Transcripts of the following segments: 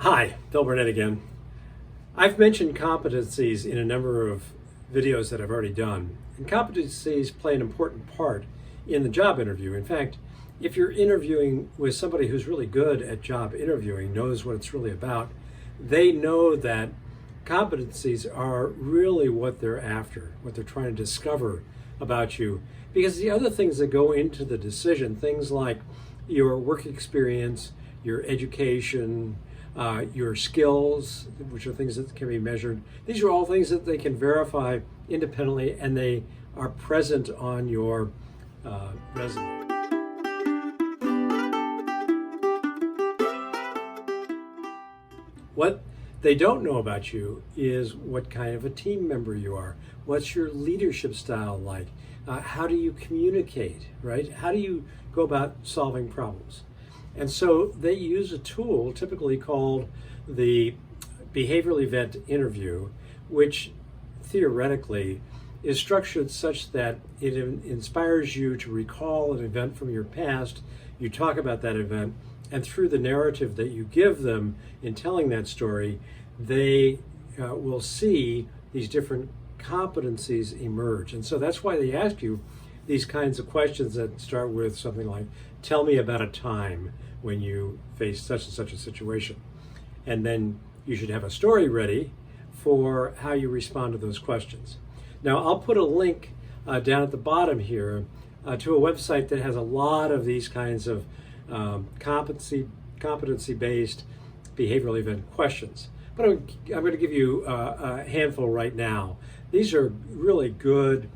Hi, Bill Burnett again. I've mentioned competencies in a number of videos that I've already done, and competencies play an important part in the job interview. In fact, if you're interviewing with somebody who's really good at job interviewing, knows what it's really about, they know that competencies are really what they're after, what they're trying to discover about you. Because the other things that go into the decision, things like your work experience, your education, your skills, which are things that can be measured. These are all things that they can verify independently, and they are present on your resume. What they don't know about you is what kind of a team member you are. What's your leadership style like? How do you communicate, right? How do you go about solving problems? And so they use a tool typically called the behavioral event interview, which theoretically is structured such that it inspires you to recall an event from your past. You talk about that event, and through the narrative that you give them in telling that story, they will see these different competencies emerge. And so that's why they ask you these kinds of questions that start with something like, tell me about a time when you faced such and such a situation. And then you should have a story ready for how you respond to those questions. Now, I'll put a link down at the bottom here to a website that has a lot of these kinds of competency-based behavioral event questions. But I'm going to give you a handful right now. These are really good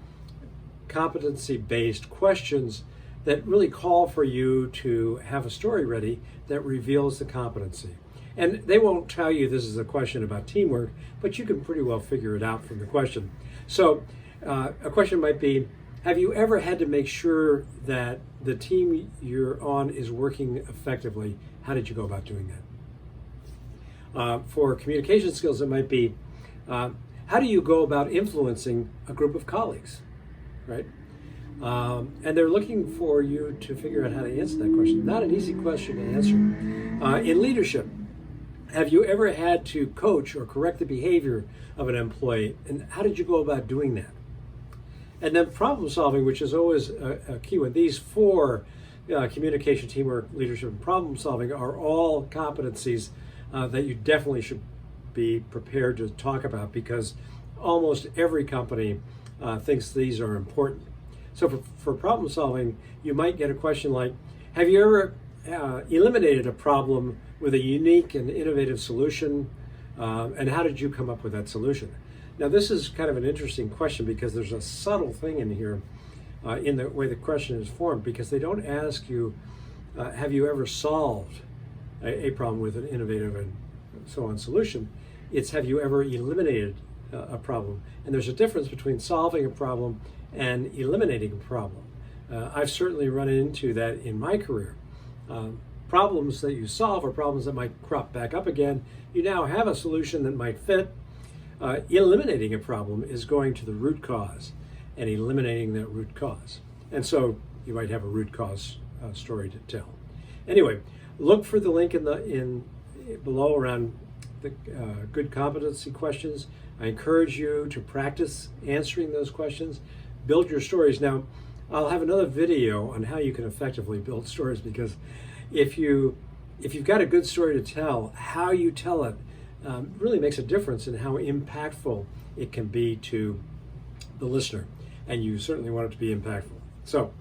competency-based questions that really call for you to have a story ready that reveals the competency. And they won't tell you this is a question about teamwork, but you can pretty well figure it out from the question. So a question might be, have you ever had to make sure that the team you're on is working effectively? How did you go about doing that? For communication skills, it might be, how do you go about influencing a group of colleagues, right? And they're looking for you to figure out how to answer that question. Not an easy question to answer. In leadership, have you ever had to coach or correct the behavior of an employee, and how did you go about doing that? And then problem solving, which is always a key one. These four, communication, teamwork, leadership, and problem solving, are all competencies that you definitely should be prepared to talk about, because almost every company thinks these are important. So for problem solving, you might get a question like, have you ever eliminated a problem with a unique and innovative solution, and how did you come up with that solution? Now, this is kind of an interesting question because there's a subtle thing in here in the way the question is formed, because they don't ask you, have you ever solved a problem with an innovative and so on solution. It's, have you ever eliminated a problem? And there's a difference between solving a problem and eliminating a problem. I've certainly run into that in my career. Problems that you solve are problems that might crop back up again. You now have a solution that might fit. Eliminating a problem is going to the root cause and eliminating that root cause. And so you might have a root cause story to tell. Anyway, look for the link in below around the good competency questions. I encourage you to practice answering those questions. Build your stories. Now, I'll have another video on how you can effectively build stories, because if you've got a good story to tell, how you tell it really makes a difference in how impactful it can be to the listener, and you certainly want it to be impactful. So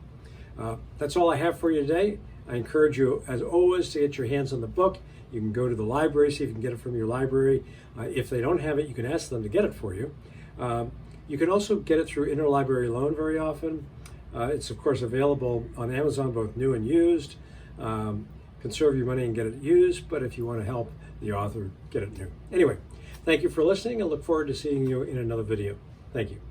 that's all I have for you today. I encourage you, as always, to get your hands on the book. You can go to the library, see if you can get it from your library. If they don't have it, you can ask them to get it for you. You can also get it through interlibrary loan very often. It's, of course, available on Amazon, both new and used. Conserve your money and get it used, but if you want to help the author, get it new. Anyway, thank you for listening. I look forward to seeing you in another video. Thank you.